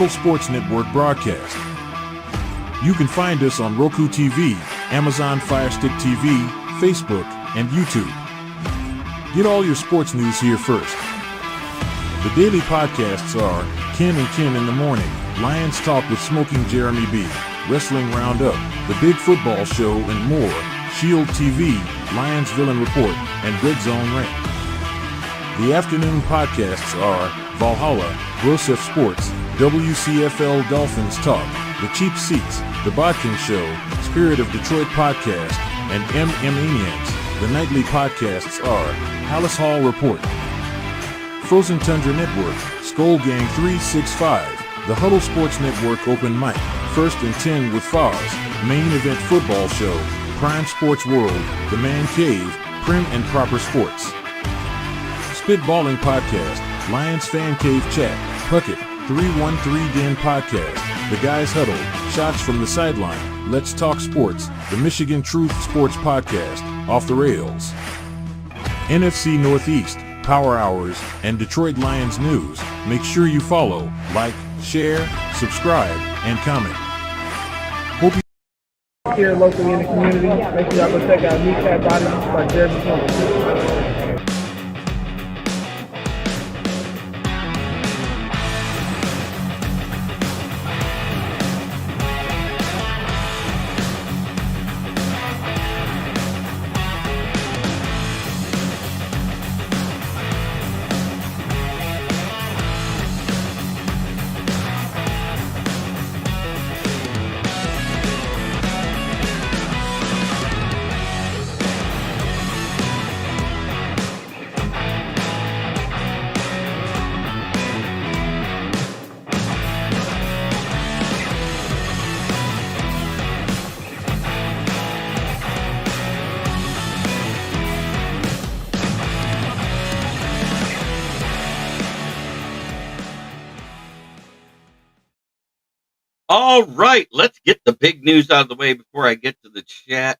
Sports Network broadcast. You can find us on Roku TV, Amazon Fire Stick TV, Facebook, and YouTube. Get all your sports news here first. The daily podcasts are Ken and Ken in the Morning, Lions Talk with Smoking Jeremy B, Wrestling Roundup, The Big Football Show, and more, Shield TV, Lions Villain Report, and Red Zone Rant. The afternoon podcasts are Valhalla, Grosef Sports, WCFL Dolphins Talk, The Cheap Seats, The Bodkin Show, Spirit of Detroit Podcast, and Maniacs. The nightly podcasts are Hallis Hall Report, Frozen Tundra Network, Skull Gang 365, The Huddle Sports Network Open Mic, First and 10 with Foz, Main Event Football Show, Prime Sports World, The Man Cave, Prim and Proper Sports. Spitballing Podcast, Lions Fan Cave Chat, Puckett, 313 Den Podcast, The Guys Huddle, Shots from the Sideline, Let's Talk Sports, The Michigan Truth Sports Podcast, Off the Rails, NFC Northeast, Power Hours, and Detroit Lions News. Make sure you follow, like, share, subscribe, and comment. Hope you here locally in the community. Make sure y'all go check out Kneecap Body by Jeremy Thomas. All right, let's get the big news out of the way before I get to the chat.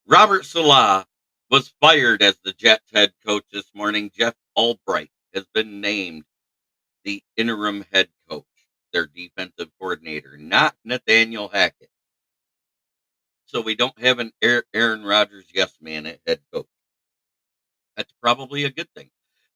Robert Saleh was fired as the Jets head coach this morning. Jeff Albright has been named the interim head coach, their defensive coordinator, not Nathaniel Hackett. So we don't have an Aaron Rodgers yes man at head coach. That's probably a good thing.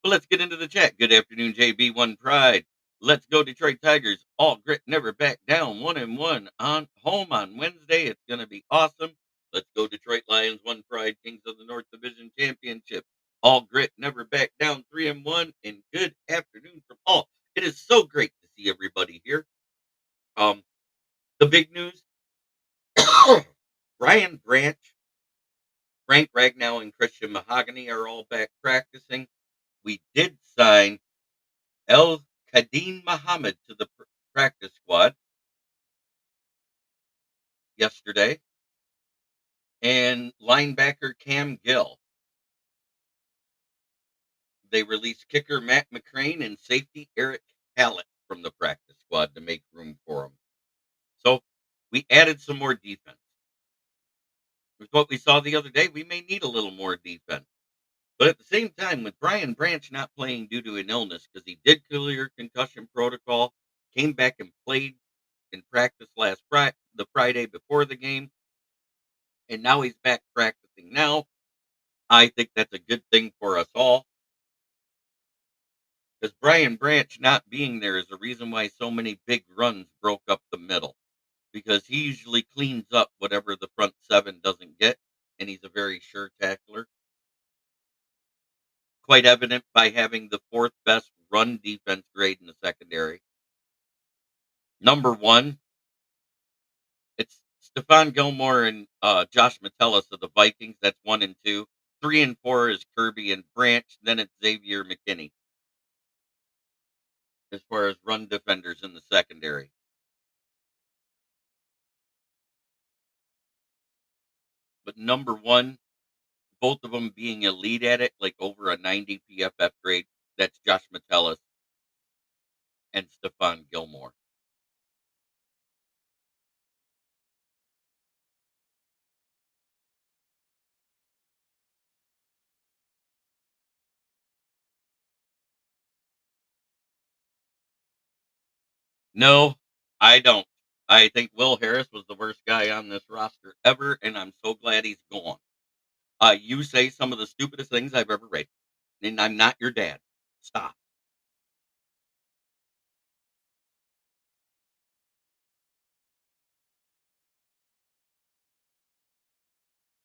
But let's get into the chat. Good afternoon, JB1 Pride. Let's go Detroit Tigers. All grit, never back down. 1-1 on home on Wednesday. It's going to be awesome. Let's go Detroit Lions. 1 Pride, Kings of the North Division Championship. All grit, never back down. 3-1. And good afternoon from all. It is so great to see everybody here. The big news. Brian Branch, Frank Ragnow, and Christian Mahogany are all back practicing. We did sign El Kadim Muhammad to the practice squad yesterday, and linebacker Cam Gill. They released kicker Matt McCrane and safety Eric Hallett from the practice squad to make room for him. So we added some more defense. With what we saw the other day, we may need a little more defense. But at the same time, with Brian Branch not playing due to an illness, because he did clear concussion protocol, came back and played in practice last the Friday before the game, and now he's back practicing now. I think that's a good thing for us all. Because Brian Branch not being there is the reason why so many big runs broke up the middle. Because he usually cleans up whatever the front seven doesn't get, and he's a very sure tackler. Quite evident by having the 4th best run defense grade in the secondary. Number 1, it's Stephon Gilmore and Josh Metellus of the Vikings. That's 1 and 2. 3 and 4 is Kirby and Branch. Then it's Xavier McKinney as far as run defenders in the secondary. But number 1, both of them being elite at it, like over a 90 PFF grade, that's Josh Metellus and Stephon Gilmore. No, I don't. I think Will Harris was the worst guy on this roster ever, and I'm so glad he's gone. You say some of the stupidest things I've ever read, and I'm not your dad. Stop.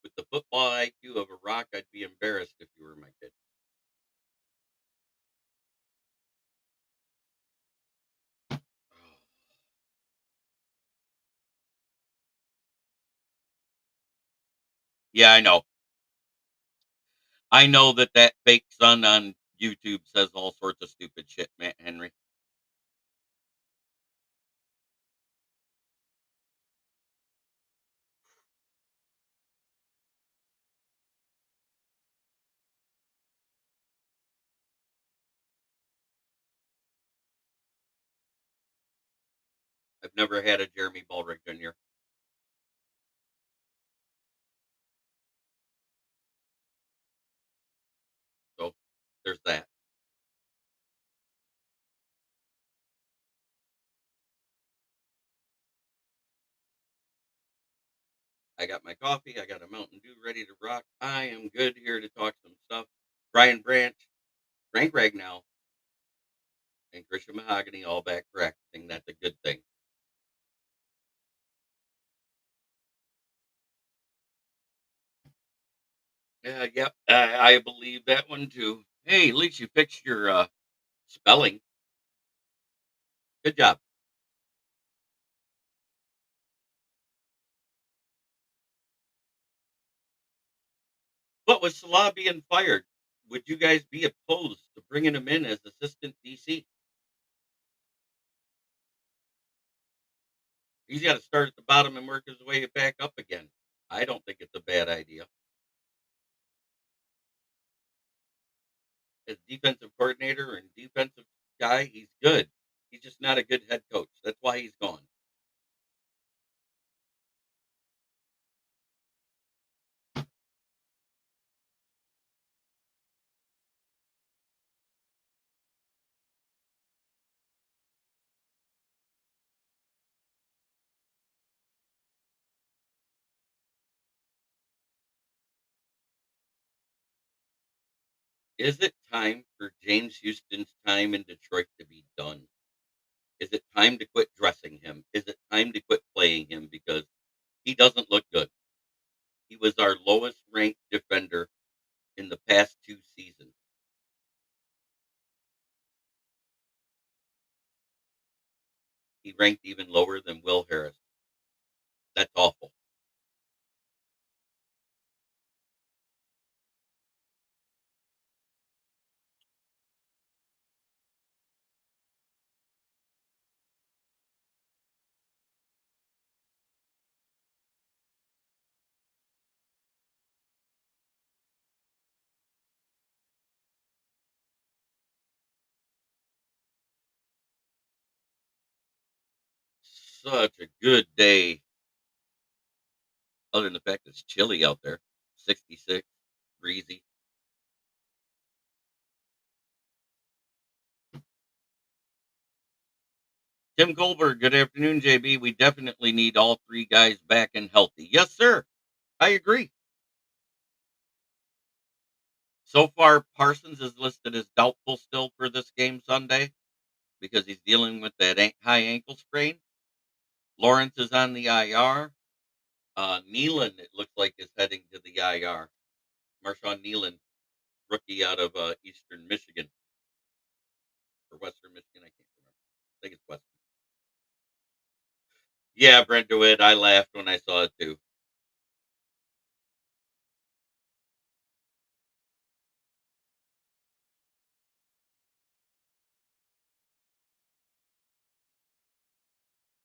With the football IQ of a rock, I'd be embarrassed if you were my kid. Yeah, I know. I know that that fake son on YouTube says all sorts of stupid shit, Matt Henry. I've never had a Jeremy Baldrick Jr. So there's that. I got my coffee. I got a Mountain Dew ready to rock. I am good here to talk some stuff. Brian Branch, Frank Ragnow, and Christian Mahogany all back practicing. That's a good thing. Yep, I believe that one too. Hey, at least you fixed your spelling. Good job. But with Salah being fired, would you guys be opposed to bringing him in as assistant DC? He's got to start at the bottom and work his way back up again. I don't think it's a bad idea. As defensive coordinator and defensive guy, he's good. He's just not a good head coach. That's why he's gone. Is it time for James Houston's time in Detroit to be done? Is it time to quit dressing him? Is it time to quit playing him? Because he doesn't look good. He was our lowest ranked defender in the past 2 seasons. He ranked even lower than Will Harris. That's awful. Such a good day, other than the fact it's chilly out there. 66, breezy. Tim Goldberg, good afternoon, JB. We definitely need all three guys back and healthy. Yes, sir. I agree. So far, Parsons is listed as doubtful still for this game Sunday because he's dealing with that high ankle sprain. Lawrence is on the IR. Nealon, it looks like, is heading to the IR. Marshawn Nealon, rookie out of Eastern Michigan or Western Michigan. I can't remember. I think it's Western. Yeah, Brent DeWitt. I laughed when I saw it too.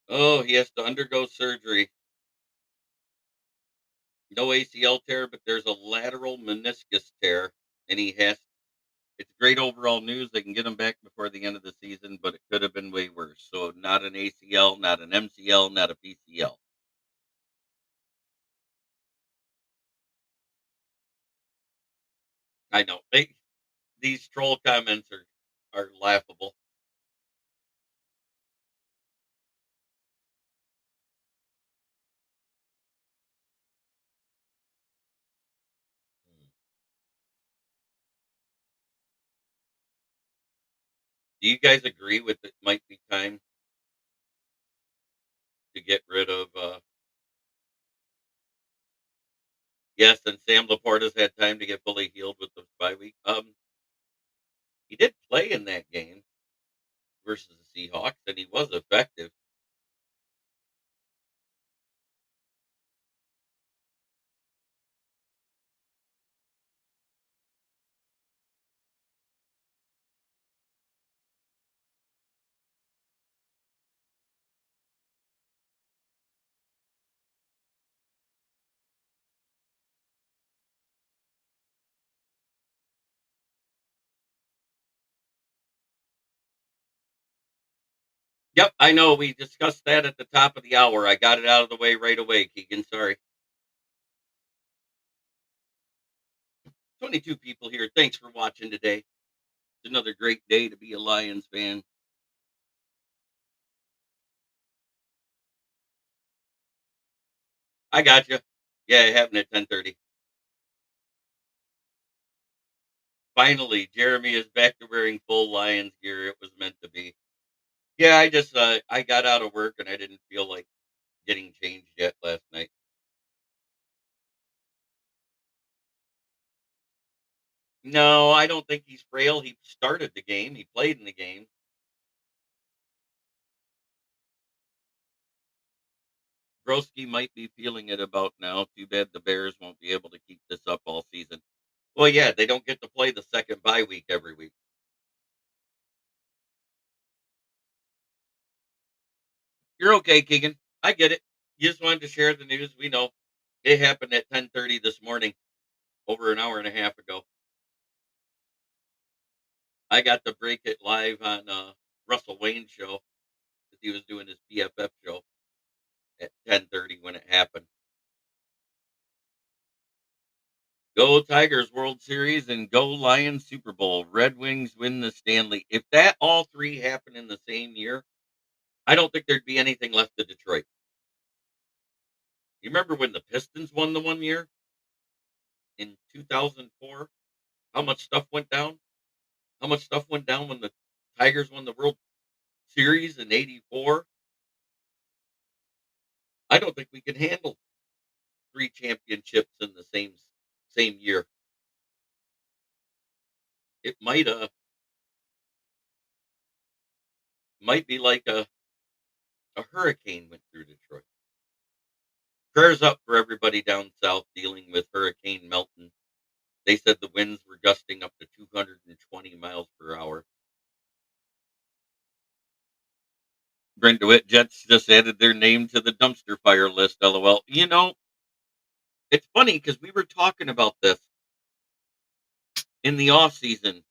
Oh, he has to undergo surgery. No ACL tear, but there's a lateral meniscus tear, and he has. It's great overall news. They can get him back before the end of the season, but it could have been way worse. So, not an ACL, not an MCL, not a PCL. I know these troll comments are laughable. Do you guys agree with it might be time to get rid of yes, and Sam Laporta's had time to get fully healed with the bye week. He did play in that game versus the Seahawks, and he was effective. Yep, I know. We discussed that at the top of the hour. I got it out of the way right away, Keegan. Sorry. 22 people here. Thanks for watching today. It's another great day to be a Lions fan. I got you. Yeah, it happened at 10:30. Finally, Jeremy is back to wearing full Lions gear. It was meant to be. Yeah, I just I got out of work and I didn't feel like getting changed yet last night. No, I don't think he's frail. He started the game. He played in the game. Broski might be feeling it about now. Too bad the Bears won't be able to keep this up all season. Well, yeah, they don't get to play the second bye week every week. You're okay, Keegan. I get it. You just wanted to share the news. We know it happened at 10:30 this morning, over an hour and a half ago. I got to break it live on Russell Wayne's show because he was doing his PFF show at 10:30 when it happened. Go Tigers World Series and go Lions Super Bowl. Red Wings win the Stanley. If that all three happen in the same year, I don't think there'd be anything left of Detroit. You remember when the Pistons won the one year in 2004? How much stuff went down? How much stuff went down when the Tigers won the World Series in '84? I don't think we can handle three championships in the same year. It might be like a hurricane went through Detroit. Prayers up for everybody down south dealing with Hurricane Milton. They said the winds were gusting up to 220 miles per hour. Brenda Witt Jets just added their name to the dumpster fire list. LOL. You know, it's funny because we were talking about this in the off season.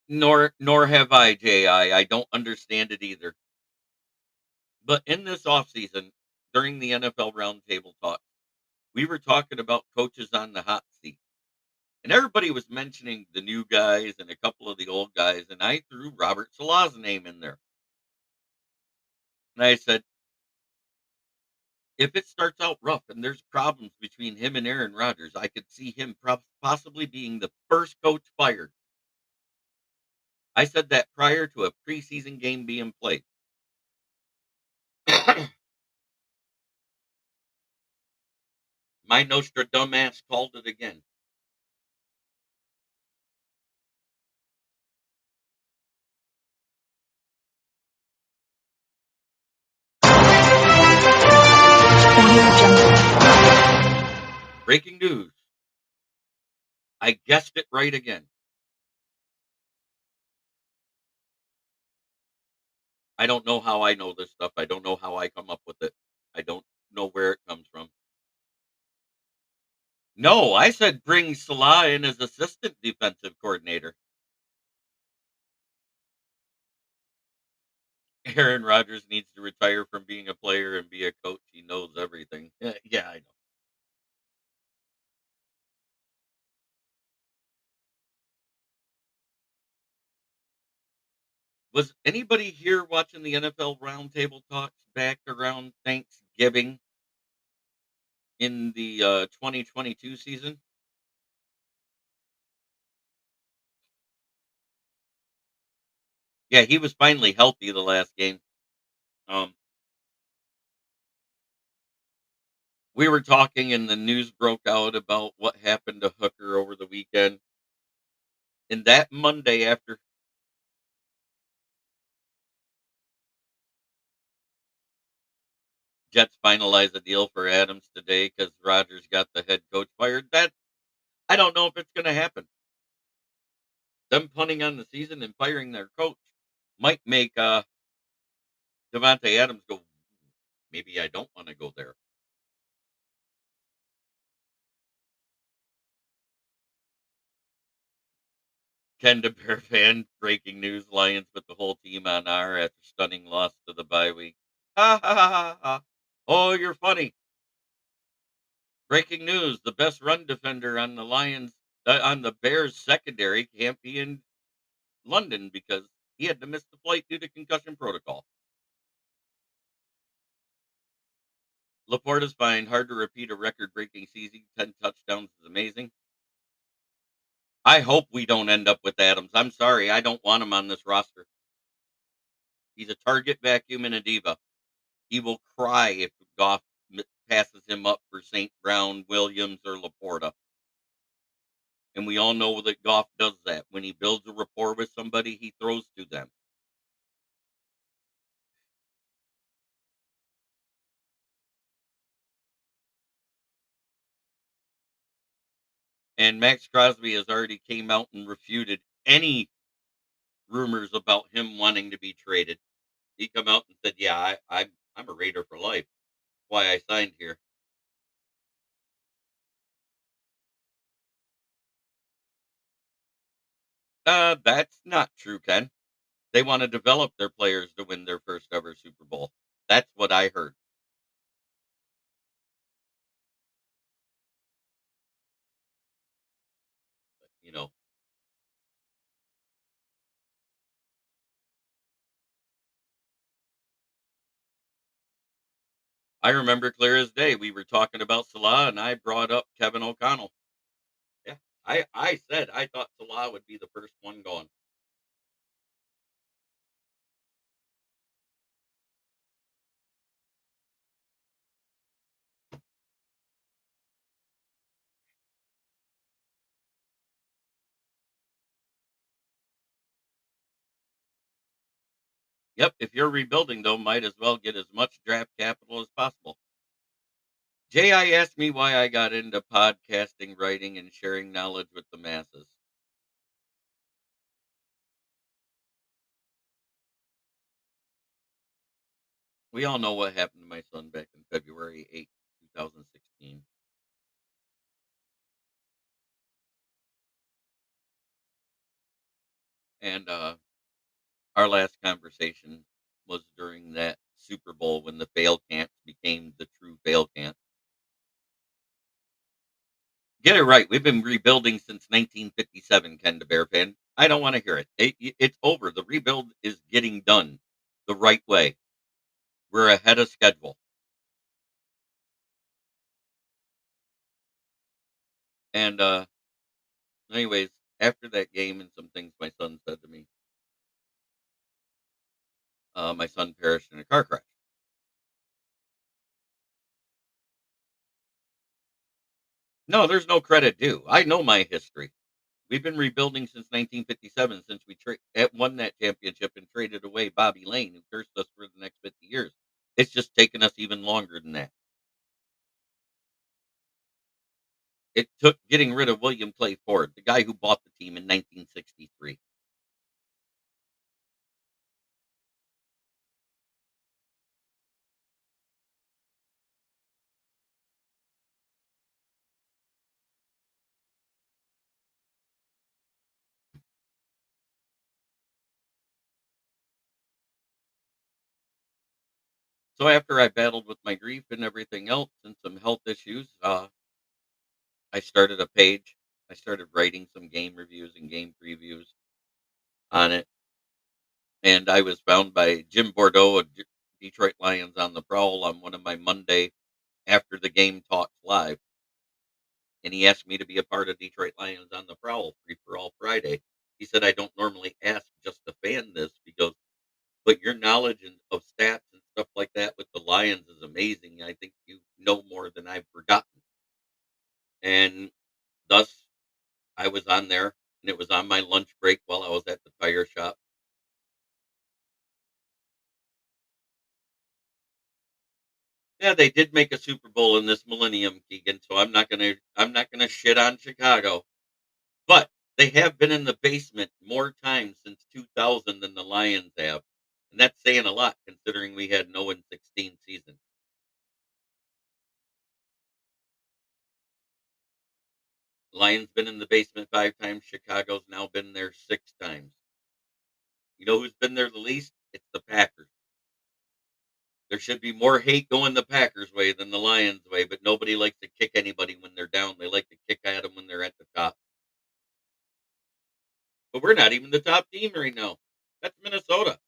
Nor have I, Ji. I don't understand it either. But in this off season, during the NFL roundtable talk, we were talking about coaches on the hot seat. And everybody was mentioning the new guys and a couple of the old guys, and I threw Robert Salah's name in there. And I said, if it starts out rough and there's problems between him and Aaron Rodgers, I could see him possibly being the first coach fired. I said that prior to a preseason game being played. My Nostradamus called it again. Breaking news. I guessed it right again. I don't know how I know this stuff. I don't know how I come up with it. I don't know where it comes from. No, I said bring Salah in as assistant defensive coordinator. Aaron Rodgers needs to retire from being a player and be a coach. He knows everything. Yeah, I know. Was anybody here watching the NFL roundtable talks back around Thanksgiving in the 2022 season? Yeah, he was finally healthy the last game. Um, we were talking and the news broke out about what happened to Hooker over the weekend. And that Monday after Jets finalized a deal for Adams today because Rodgers got the head coach fired, that I don't know if it's going to happen. Them punting on the season and firing their coach might make Devontae Adams go, maybe I don't want to go there. Ken the Bear fan, breaking news: Lions put the whole team on IR after stunning loss to the bye week. Ha ha ha ha ha. Oh, you're funny. Breaking news: the best run defender on the on the Bears secondary can't be in London because he had to miss the flight due to concussion protocol. Laporta's fine. Hard to repeat a record-breaking season. 10 touchdowns is amazing. I hope we don't end up with Adams. I'm sorry. I don't want him on this roster. He's a target vacuum and a diva. He will cry if Goff passes him up for St. Brown, Williams, or Laporta. And we all know that Goff does that. When he builds a rapport with somebody, he throws to them. And Max Crosby has already came out and refuted any rumors about him wanting to be traded. He come out and said, "Yeah, I'm a Raider for life. Why I signed here." That's not true, Ken. They want to develop their players to win their first ever Super Bowl. That's what I heard. You know, I remember clear as day. We were talking about Salah, and I brought up Kevin O'Connell. Yeah, I said I thought Salah would be the first one going. Yep, if you're rebuilding though, might as well get as much draft capital as possible. Ji asked me why I got into podcasting, writing, and sharing knowledge with the masses. We all know what happened to my son back in February 8th, 2016. And our last conversation was during that Super Bowl when the fail camps became the true fail camp. Get it right. We've been rebuilding since 1957, Ken the Bear fan. I don't want to hear it. It's over. The rebuild is getting done the right way. We're ahead of schedule. And anyways, after that game and some things my son said to me, my son perished in a car crash. No, there's no credit due. I know my history. We've been rebuilding since 1957, since we won that championship and traded away Bobby Lane, who cursed us for the next 50 years. It's just taken us even longer than that. It took getting rid of William Clay Ford, the guy who bought the team in 1963. So after I battled with my grief and everything else and some health issues, I started a page. I started writing some game reviews and game previews on it. And I was found by Jim Bordeaux of Detroit Lions on the Prowl on one of my Monday after the game talks live. And he asked me to be a part of Detroit Lions on the Prowl Free for All Friday. He said, I don't normally ask just a fan this because knowledge of stats and stuff like that with the Lions is amazing. I think you know more than I've forgotten. And thus, I was on there, and it was on my lunch break while I was at the tire shop. Yeah, they did make a Super Bowl in this millennium, Keegan. So I'm not gonna shit on Chicago, but they have been in the basement more times since 2000 than the Lions have, and that's saying a lot considering we had an 0-16 season. Lions been in the basement 5 times. Chicago's now been there 6 times. You know who's been there the least? It's the Packers. There should be more hate going the Packers' way than the Lions' way, but nobody likes to kick anybody when they're down. They like to kick at them when they're at the top. But we're not even the top team right now. That's Minnesota.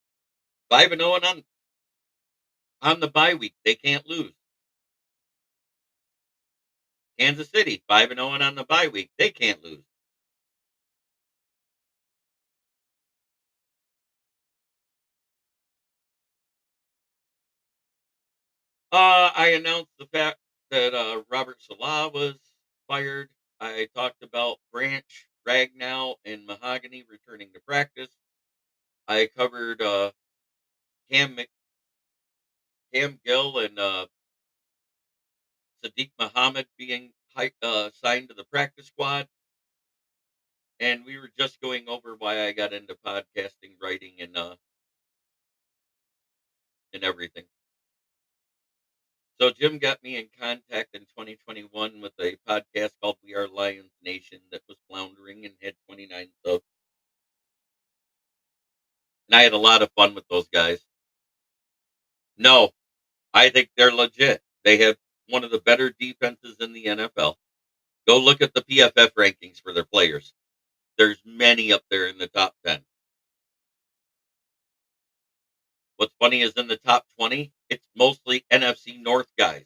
5-0 and on the bye week. They can't lose. Kansas City, 5-0 and on the bye week. They can't lose. I announced the fact that Robert Salah was fired. I talked about Branch, Ragnow, and Mahogany returning to practice. I covered Cam, Cam Gill and Sadiq Muhammad being signed to the practice squad. And we were just going over why I got into podcasting, writing, and everything. So Jim got me in contact in 2021 with a podcast called We Are Lions Nation that was floundering and had 29 subs. And I had a lot of fun with those guys. No, I think they're legit. They have one of the better defenses in the NFL. Go look at the PFF rankings for their players. There's many up there in the top 10. What's funny is in the top 20, it's mostly NFC North guys.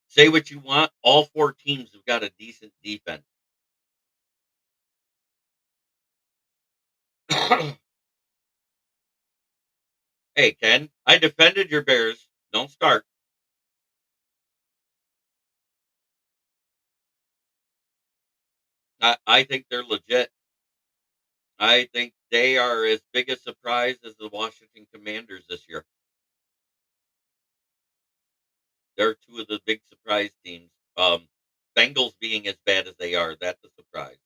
Say what you want, all 4 teams have got a decent defense. Hey, Ken, I defended your Bears. Don't start. I think they're legit. I think they are as big a surprise as the Washington Commanders this year. They're two of the big surprise teams. Bengals being as bad as they are, that's a surprise.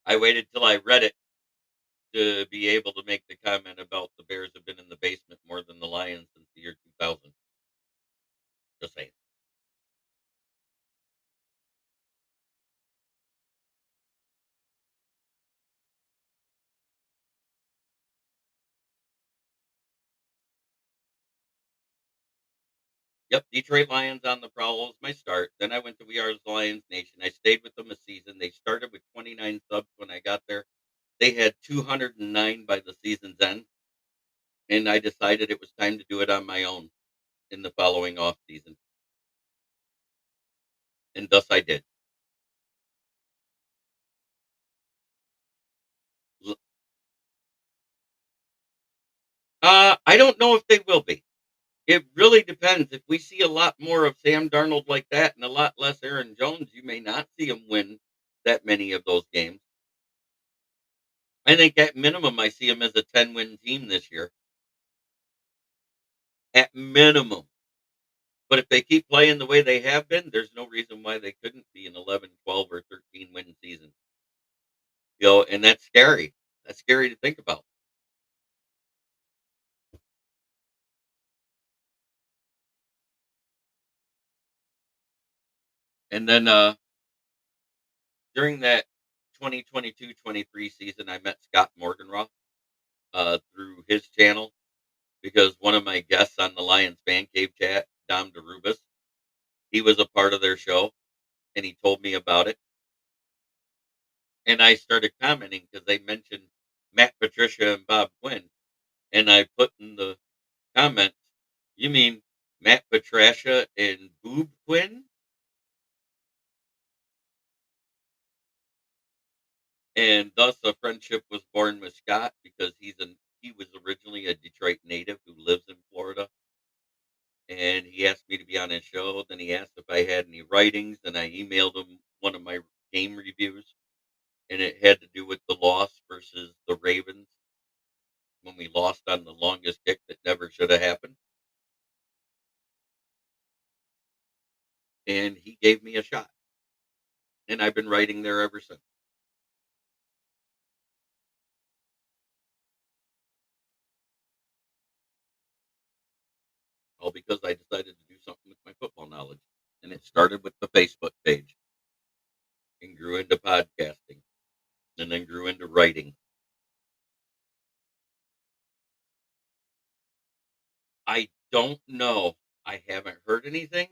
I waited till I read it to be able to make the comment about the Bears have been in the basement more than the Lions since the year 2000. Just saying. Yep, Detroit Lions on the prowl was my start. Then I went to We Are Lions Nation. I stayed with them a season. They started with 29 subs when I got there. They had 209 by the season's end, and I decided it was time to do it on my own in the following off season, and thus I did. I don't know if they will be. It really depends. If we see a lot more of Sam Darnold like that and a lot less Aaron Jones, you may not see him win that many of those games. I think at minimum, I see him as a 10-win team this year. At minimum. But if they keep playing the way they have been, there's no reason why they couldn't be an 11, 12, or 13 win season. And that's scary. That's scary to think about. And then during that 2022-23 season, I met Scott Morganroth through his channel because one of my guests on the Lions Fan Cave chat, Dom DeRubis, he was a part of their show and he told me about it. And I started commenting because they mentioned Matt Patricia and Bob Quinn. And I put in the comments, "You mean Matt Patricia and Boob Quinn?" And thus a friendship was born with Scott because he was originally a Detroit native who lives in Florida, and he asked me to be on his show. Then he asked if I had any writings, and I emailed him one of my game reviews, and it had to do with the loss versus the Ravens when we lost on the longest kick that never should have happened. And he gave me a shot, and I've been writing there ever since. All because I decided to do something with my football knowledge. And it started with the Facebook page and grew into podcasting and then grew into writing. I don't know. I haven't heard anything.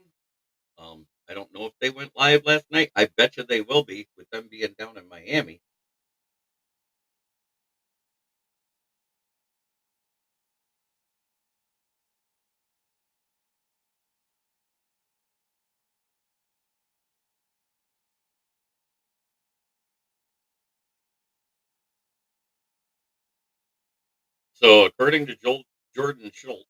I don't know if they went live last night. I bet you they will be with them being down in Miami. So, according to Jordan Schultz,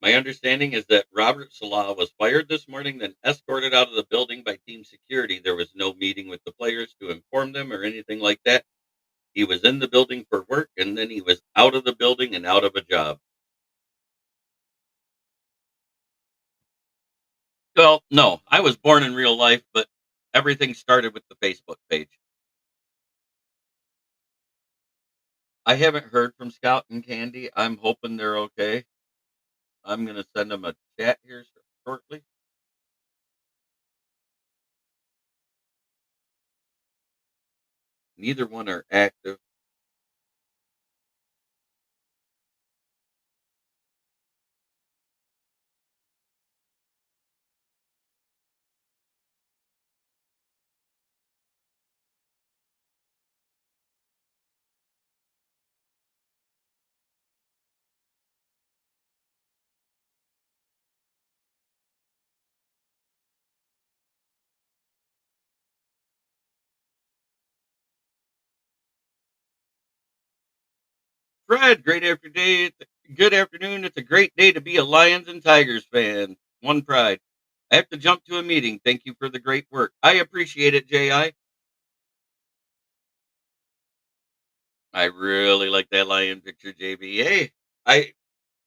my understanding is that Robert Salah was fired this morning, then escorted out of the building by team security. There was no meeting with the players to inform them or anything like that. He was in the building for work, and then he was out of the building and out of a job. Well, no, I was born in real life, but everything started with the Facebook page. I haven't heard from Scout and Candy. I'm hoping they're okay. I'm going to send them a chat here shortly. Neither one are active. Fred, great afternoon. Good afternoon. It's a great day to be a Lions and Tigers fan. One pride. I have to jump to a meeting. Thank you for the great work. I appreciate it, I really like that lion picture, JB. Hey,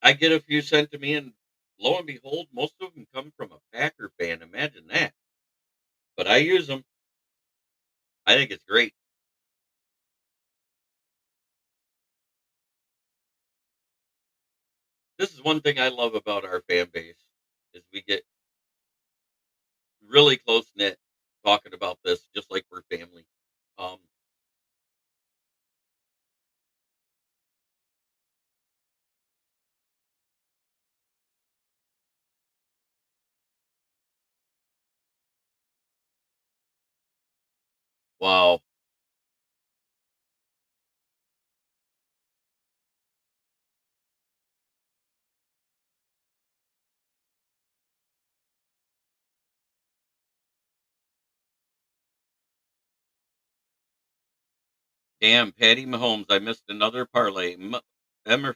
I get a few sent to me, and lo and behold, most of them come from a Packer fan. Imagine that. But I use them. I think it's great. This is one thing I love about our fan base is we get really close knit talking about this, just like we're family. Um, wow. Damn, Patty Mahomes, I missed another parlay. MF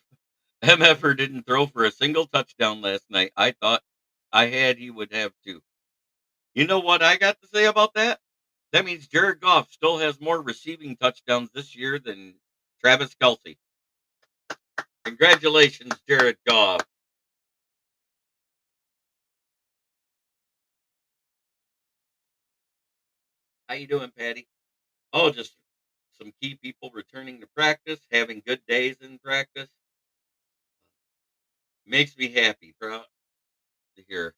MFer didn't throw for a single touchdown last night. I thought I had he would have to. You know what I got to say about that? That means Jared Goff still has more receiving touchdowns this year than Travis Kelsey. Congratulations, Jared Goff. How you doing, Patty? Oh, just some key people returning to practice, having good days in practice. Makes me happy, proud to hear.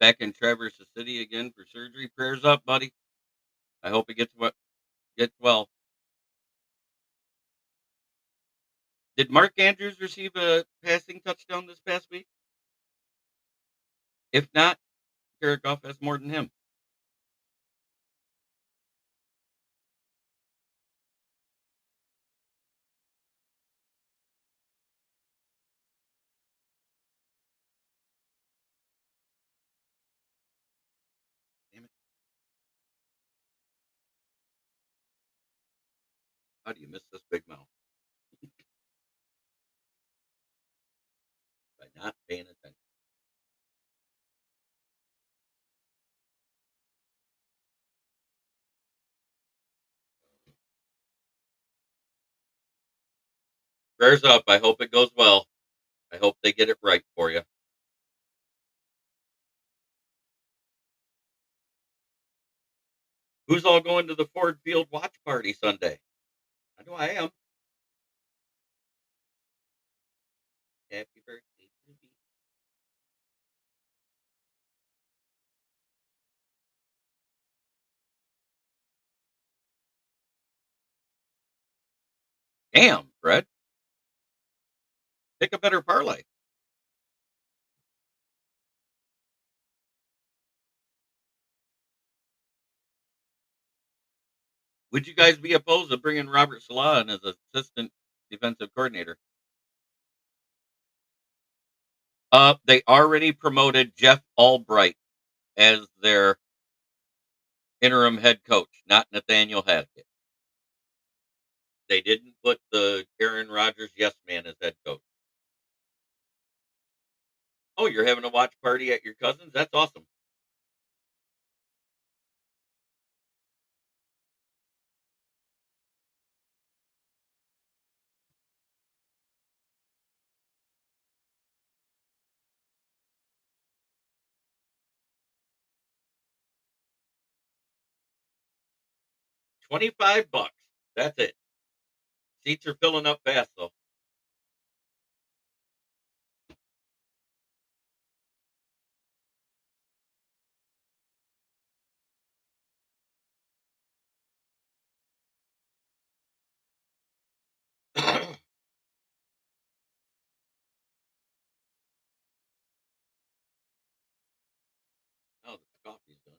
back in Traverse City again for surgery. Prayers up, buddy. I hope it gets well. Did Mark Andrews receive a passing touchdown this past week? If not, Jared Goff has more than him. Damn it. How do you miss this big mouth? By not paying attention. Prayers up. I hope it goes well. I hope they get it right for you. Who's all going to the Ford Field watch party Sunday? I know I am. Happy birthday to me. Damn, Fred. Pick a better parlay. Would you guys be opposed to bringing Robert Salah in as assistant defensive coordinator? They already promoted Jeff Albright as their interim head coach, not Nathaniel Hackett. They didn't put the Aaron Rodgers yes man as head coach. Oh, you're having a watch party at your cousin's? That's awesome. $25. That's it. Seats are filling up fast though. Oh, the coffee's done.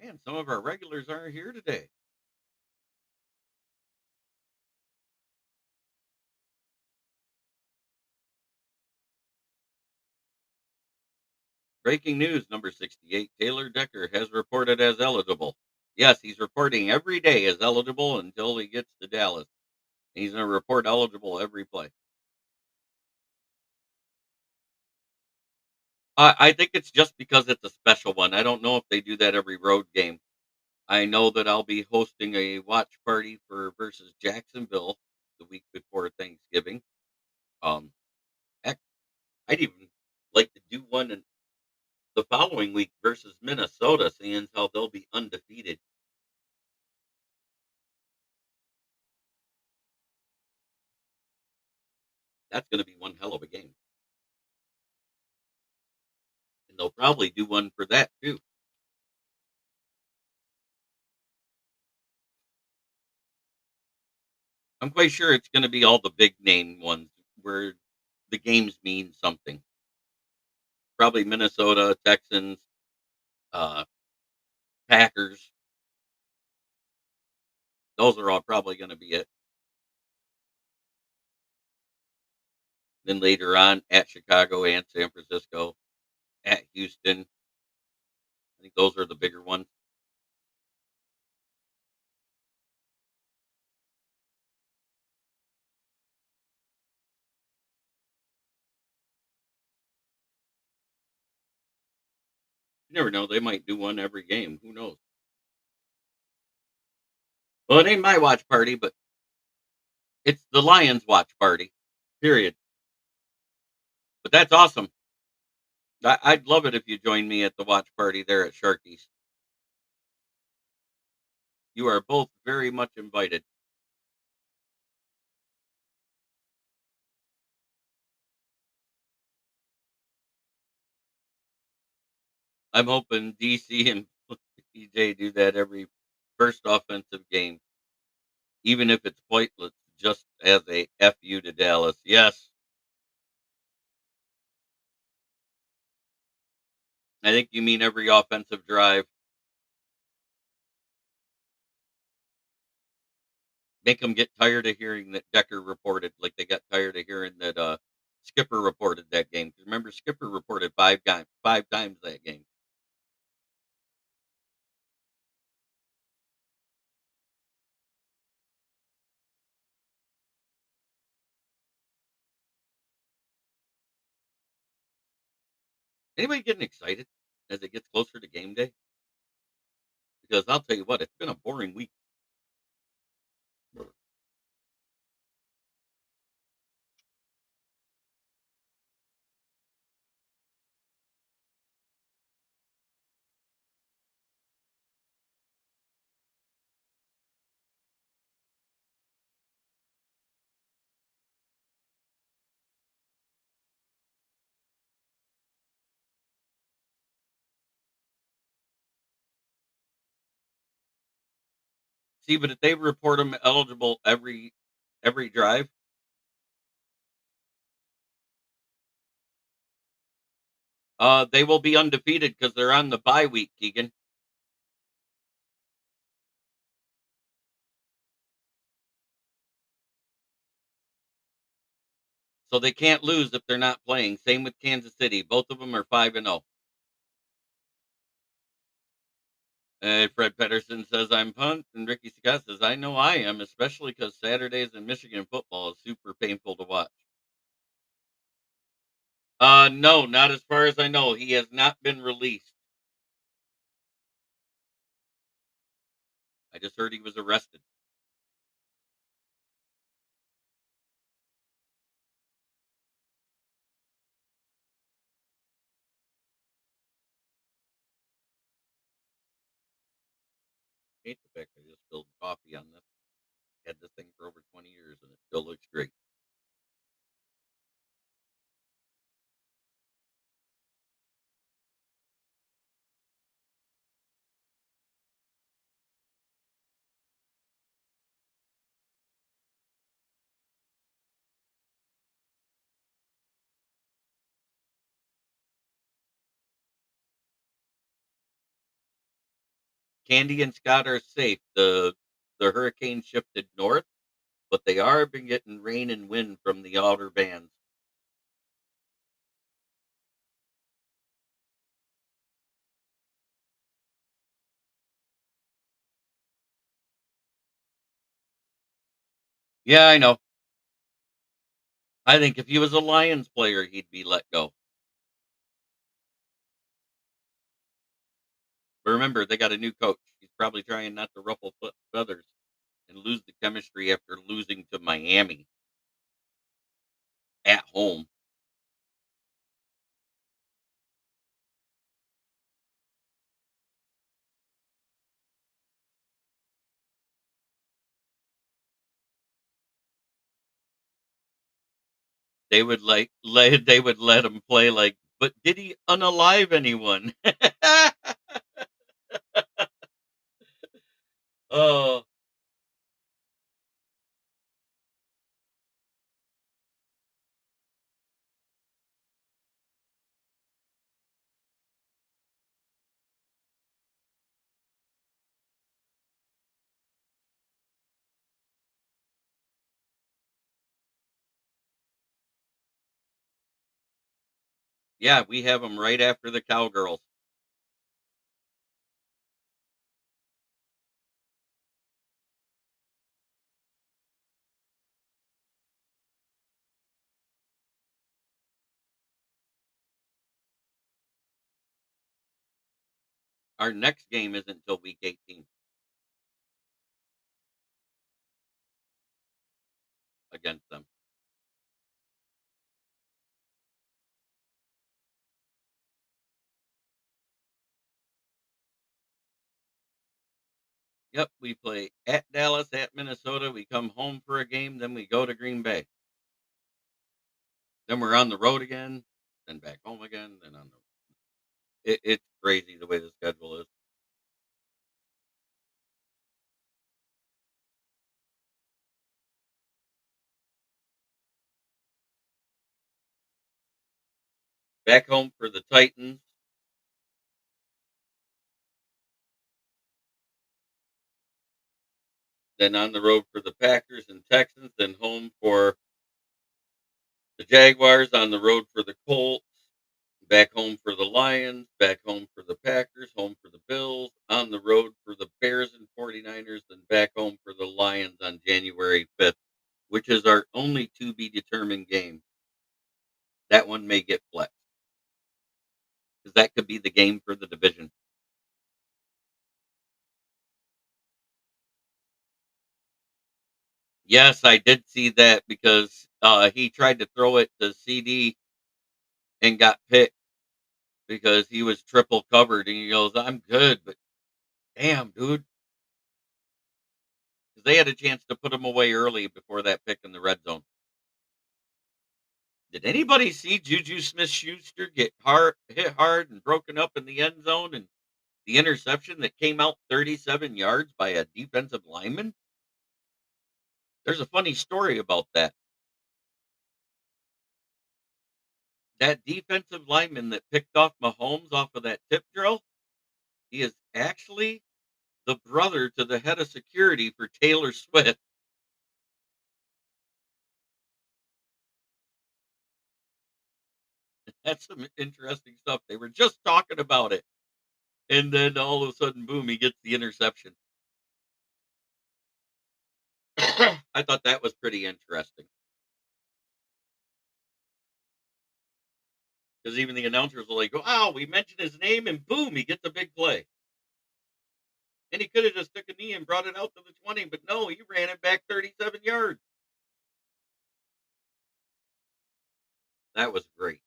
Man, some of our regulars aren't here today. Breaking news number 68. Taylor Decker has reported as eligible. Yes, he's reporting every day as eligible until he gets to Dallas. He's going to report eligible every play. I think it's just because it's a special one. I don't know if they do that every road game. I know that I'll be hosting a watch party for versus Jacksonville the week before Thanksgiving. Um, heck, I'd even like to do one in the following week versus Minnesota, seeing how they'll be undefeated. That's going to be one hell of a game. And they'll probably do one for that too. I'm quite sure it's going to be all the big name ones where the games mean something. Probably Minnesota, Texans, uh, Packers. Those are all probably going to be it. Then later on at Chicago and San Francisco, at Houston. I think those are the bigger ones. You never know. They might do one every game. Who knows? Well, it ain't my watch party, but it's the Lions watch party. Period. But that's awesome. I'd love it if you joined me at the watch party there at Sharky's. You are both very much invited. I'm hoping DC and PJ do that every first offensive game, even if it's pointless, just as a fu to Dallas. Yes, I think you mean every offensive drive. Make them get tired of hearing that Decker reported, like they got tired of hearing that Skipper reported that game. 'Cause remember, Skipper reported five times that game. Anybody getting excited as it gets closer to game day? Because I'll tell you what, it's been a boring week. See, but if they report them eligible every drive, they will be undefeated because they're on the bye week, Keegan. So they can't lose if they're not playing. Same with Kansas City. Both of them are 5-0. And Fred Pedersen says I'm pumped, and Ricky Scott says I know I am, especially because Saturdays in Michigan football is super painful to watch. No, not as far as I know. He has not been released. I just heard he was arrested. I hate the fact I just spilled coffee on this. Had this thing for over 20 years, and it still looks great. Candy and Scott are safe. The hurricane shifted north, but they are been getting rain and wind from the outer bands. Yeah, I know. I think if he was a Lions player, he'd be let go. But remember, they got a new coach. He's probably trying not to ruffle feathers and lose the chemistry after losing to Miami at home. They would let him play like, but did he unalive anyone? Oh, yeah, we have him right after the Cowgirls. Our next game isn't until week 18 against them. Yep, we play at Dallas, at Minnesota. We come home for a game, then we go to Green Bay. Then we're on the road again, then back home again, then on the. It's crazy the way the schedule is. Back home for the Titans, then on the road for the Packers and Texans, then home for the Jaguars, on the road for the Colts, back home for the Lions, back home for the Packers, home for the Bills, on the road for the Bears and 49ers, then back home for the Lions on January 5th, which is our only to be determined game. That one may get flexed because that could be the game for the division. Yes, I did see that because he tried to throw it to CD and got picked because he was triple covered. And he goes, I'm good, but damn, dude. Because they had a chance to put him away early before that pick in the red zone. Did anybody see Juju Smith Schuster get hit hard and broken up in the end zone and the interception that came out 37 yards by a defensive lineman? There's a funny story about that. That defensive lineman that picked off Mahomes off of that tip drill, he is actually the brother to the head of security for Taylor Swift. That's some interesting stuff. They were just talking about it. And then all of a sudden, boom, he gets the interception. I thought that was pretty interesting because even the announcers were like, wow, we mentioned his name and boom, he gets a big play. And he could have just took a knee and brought it out to the 20, but no, he ran it back 37 yards. That was great.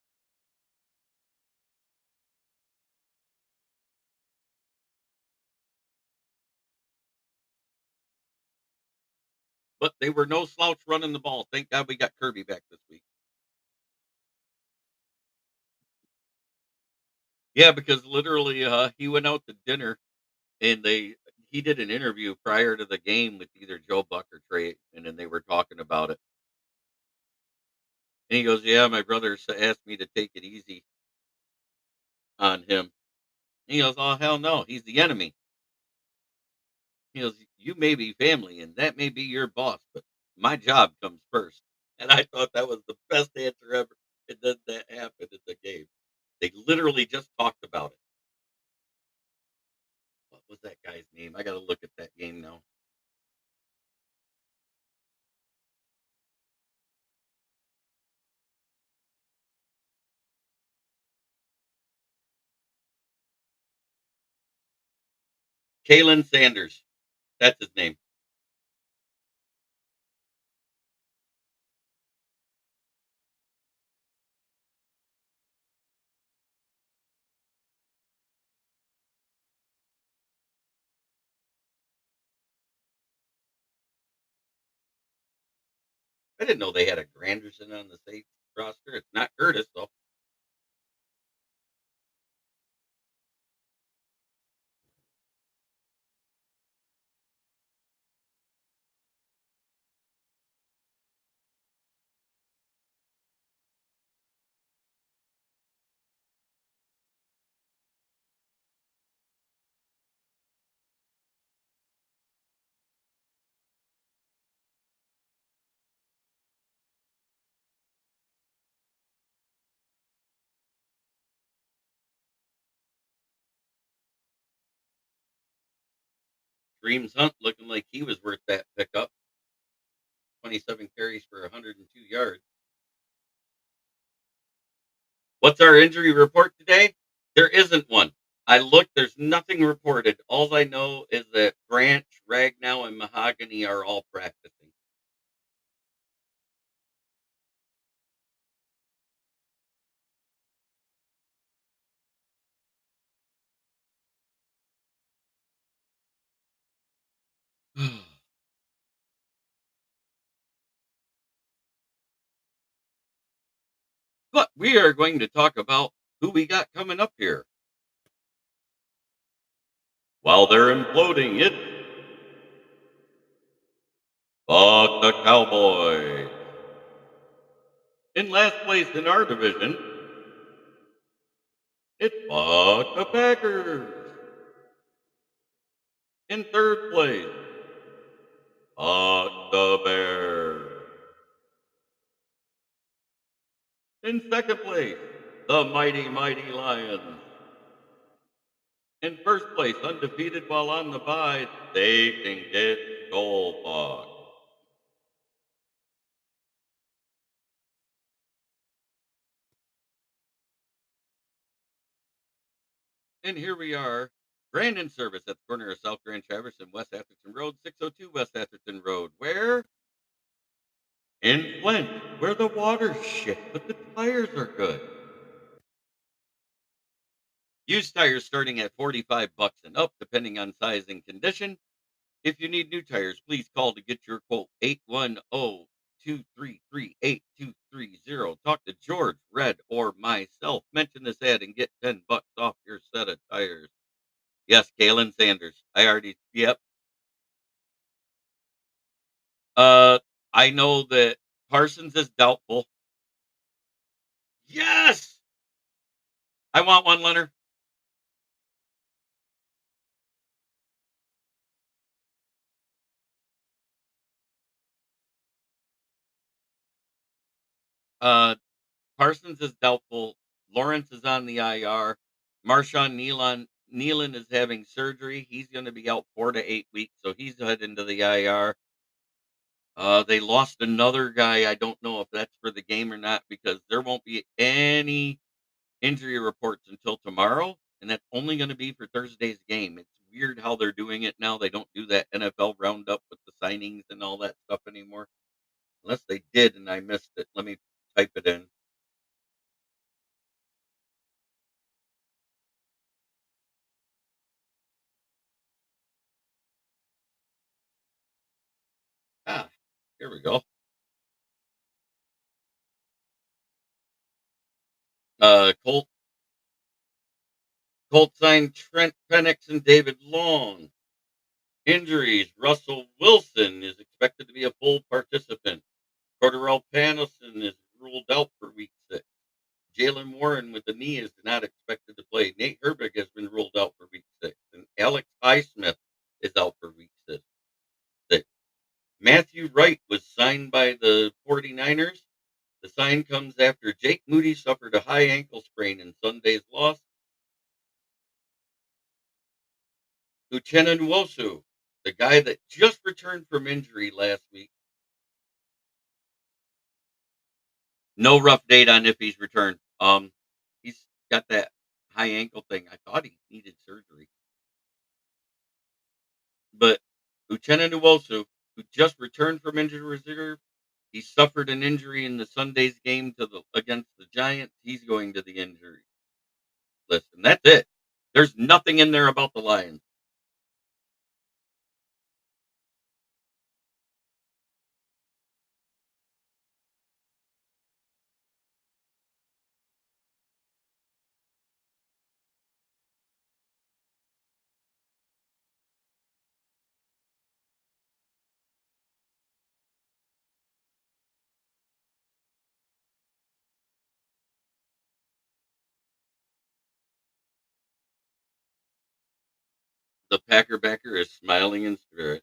But they were no slouch running the ball. Thank God we got Kirby back this week. Yeah, because literally he went out to dinner and he did an interview prior to the game with either Joe Buck or Trey, and then they were talking about it. And he goes, "Yeah, my brother asked me to take it easy on him." And he goes, "Oh hell no, he's the enemy." He goes, "You may be family, and that may be your boss, but my job comes first." And I thought that was the best answer ever. And then that happened in the game. They literally just talked about it. What was that guy's name? I got to look at that game now. Kalen Sanders. That's his name. I didn't know they had a Granderson on the state roster. It's not Curtis, though. Dreams Hunt looking like he was worth that pickup. 27 carries for 102 yards. What's our injury report today? There isn't one. I looked, there's nothing reported. All I know is that Branch, Ragnow, and Mahogany are all practicing. But we are going to talk about who we got coming up here. While they're imploding it, fuck the Cowboys. In last place in our division, it's fuck the Packers. In third place, fuck the Bears. In second place, the mighty Lions. In first place, undefeated while on the bye, they can get skull. And here we are, grand in service at the corner of South Grand Traverse and West Atherton Road, 602 West Atherton Road. Where? In Flint, where the water's shit, but the tires are good. Used tires starting at $45 and up, depending on size and condition. If you need new tires, please call to get your quote 810-233-8230. Talk to George, Red, or myself. Mention this ad and get $10 off your set of tires. Yes, Galen Sanders. Yep. Uh, I know that Parsons is doubtful. Yes! I want one, Leonard. Uh, Parsons is doubtful. Lawrence is on the IR. Marshawn Nealon is having surgery. He's going to be out 4 to 8 weeks, so he's heading to the IR. They lost another guy. I don't know if that's for the game or not because there won't be any injury reports until tomorrow, and that's only going to be for Thursday's game. It's weird how they're doing it now. They don't do that NFL roundup with the signings and all that stuff anymore. Unless they did and I missed it. Let me type it in. Ah, here we go. Colt signed Trent Penix and David Long. Injuries. Russell Wilson is expected to be a full participant. Cordarrelle Patterson is ruled out for week 6. Jalen Warren with the knee is not expected to play. Nate Herbig has been ruled out for week 6. And Alex Highsmith is out for week 6. Matthew Wright was signed by the 49ers. The sign comes after Jake Moody suffered a high ankle sprain in Sunday's loss. Uchenna Nwosu, the guy that just returned from injury last week. No rough date on if he's returned. He's got that high ankle thing. I thought he needed surgery. But Uchenna Nwosu, who just returned from injury reserve, he suffered an injury in the Sunday's game against the Giants. He's going to the injury list, and that's it. There's nothing in there about the Lions. The Packer backer is smiling in spirit.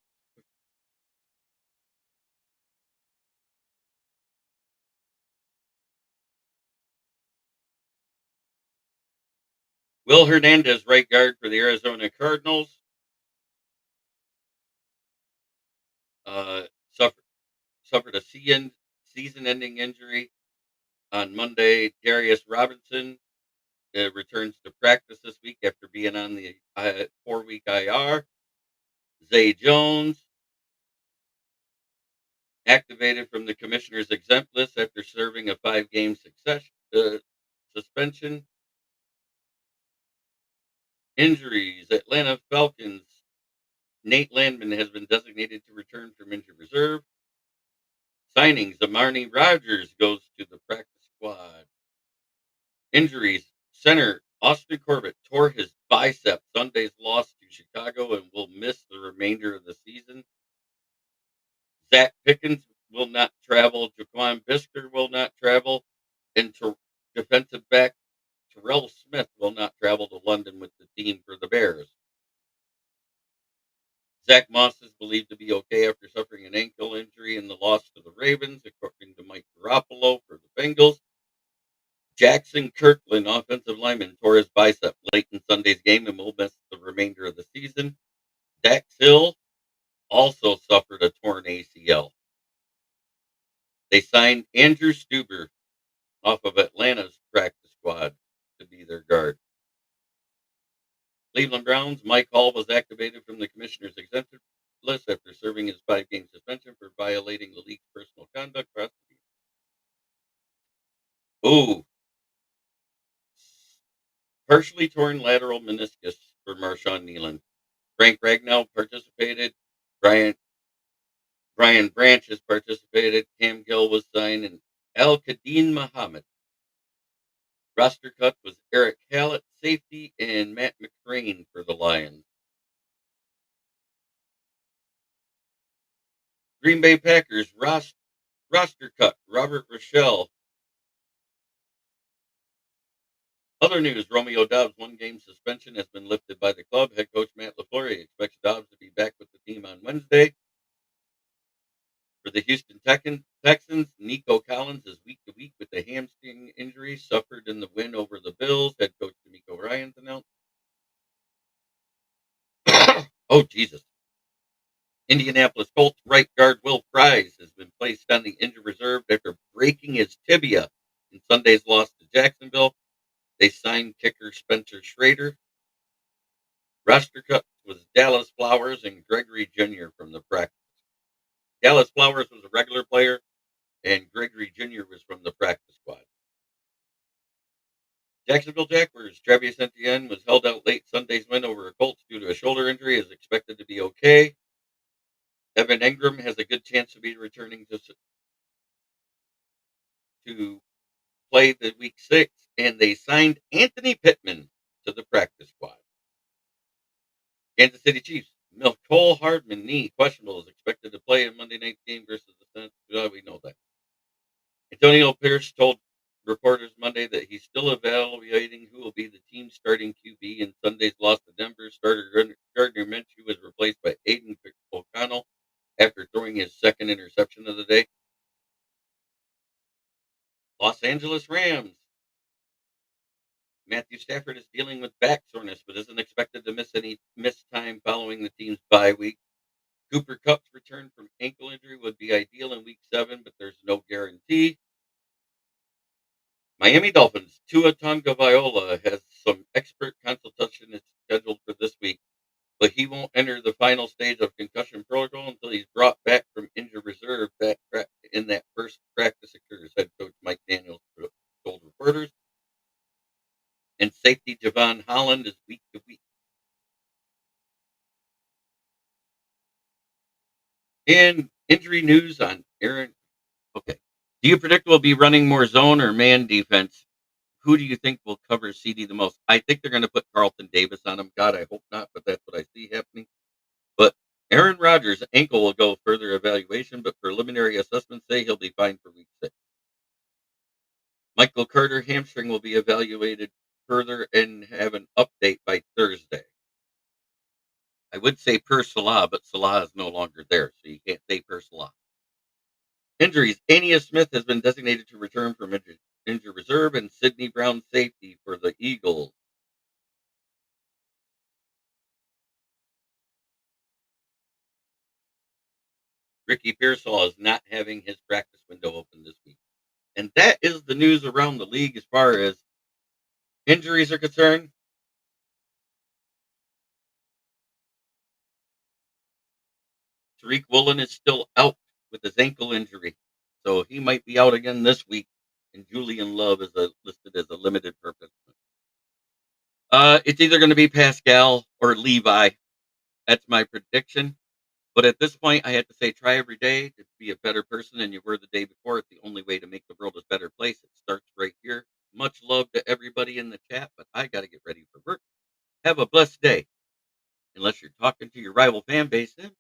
Will Hernandez, right guard for the Arizona Cardinals, uh, suffered a season-ending injury on Monday. Darius Robinson returns to practice this week after being on the 4-week IR. Zay Jones activated from the commissioner's exempt list after serving a 5-game suspension. Injuries. Atlanta Falcons. Nate Landman has been designated to return from injured reserve. Signings. Amari Rogers goes to the practice squad. Injuries. Center Austin Corbett tore his bicep Sunday's loss to Chicago and will miss the remainder of the season. Zach Pickens will not travel. Jaquan Brisker will not travel. And defensive back Terrell Smith will not travel to London with the team for the Bears. Zach Moss is believed to be okay after suffering an ankle injury in the loss to the Ravens, according to Mike Garoppolo for the Bengals. Jackson Kirkland, offensive lineman, tore his bicep late in Sunday's game and will miss the remainder of the season. Dax Hill also suffered a torn ACL. They signed Andrew Stuber off of Atlanta's practice squad to be their guard. Cleveland Browns, Mike Hall was activated from the commissioner's exemption list after serving his 5-game suspension for violating the league's personal conduct procedure. Ooh, partially torn lateral meniscus for Marshawn Nealon. Frank Ragnow participated. Brian Branch has participated. Cam Gill was signed, and Al Qadim Muhammad. Roster cut was Eric Hallett, safety, and Matt McCrane for the Lions. Green Bay Packers roster cut Robert Rochelle. Other news, Romeo Dobbs' 1-game suspension has been lifted by the club. Head coach Matt LaFleur expects Dobbs to be back with the team on Wednesday. For the Houston Texans, Nico Collins is week to week with a hamstring injury suffered in the win over the Bills. Head coach D'Amico Ryans announced. Oh, Jesus. Indianapolis Colts right guard Will Fries has been placed on the injured reserve after breaking his tibia in Sunday's loss to Jacksonville. They signed kicker Spencer Schrader. Roster cut was Dallas Flowers and Gregory Jr. from the practice. Dallas Flowers was a regular player, and Gregory Jr. was from the practice squad. Jacksonville Jaguars Travis Etienne was held out late Sunday's win over the Colts due to a shoulder injury. Is expected to be okay. Evan Engram has a good chance to be returning to play the week 6, and they signed Anthony Pittman to the practice squad. Kansas City Chiefs Cole Hardman knee questionable is expected to play in Monday night's game versus the Saints. We know that. Antonio Pierce told reporters Monday that he's still evaluating who will be the team's starting QB in Sunday's loss to Denver. Starter Gardner Minshew was replaced by Aiden O'Connell after throwing his second interception of the day. Los Angeles Rams. Matthew Stafford is dealing with back soreness, but isn't expected to miss time following the team's bye week. Cooper Kupp's return from ankle injury would be ideal in week 7, but there's no guarantee. Miami Dolphins Tua Tagovailoa has some expert consultation scheduled for this week, but he won't enter the final stage of concussion protocol until he's brought back from injured reserve in that first practice occurs, head coach Mike Daniels told reporters. And safety Javon Holland is week to week. And injury news on Aaron. Okay. Do you predict we'll be running more zone or man defense? Who do you think will cover CD the most? I think they're going to put Carlton Davis on him. God, I hope not, but that's what I see happening. But Aaron Rodgers' ankle will go further evaluation, but preliminary assessments say he'll be fine for week 6. Michael Carter hamstring will be evaluated further and have an update by Thursday. I would say per Salah, but Salah is no longer there, so you can't say per Salah. Injuries. Ania Smith has been designated to return from injured reserve, and Sidney Brown safety for the Eagles. Ricky Pearsall is not having his practice window open this week. And that is the news around the league as far as injuries are concerned. Tariq Woolen is still out with his ankle injury, so he might be out again this week. And Julian Love is listed as a limited purpose. It's either going to be Pascal or Levi. That's my prediction. But at this point, I have to say, try every day to be a better person than you were the day before. It's the only way to make the world a better place. It starts right here. Much love to everybody in the chat, but I got to get ready for work. Have a blessed day. Unless you're talking to your rival fan base, then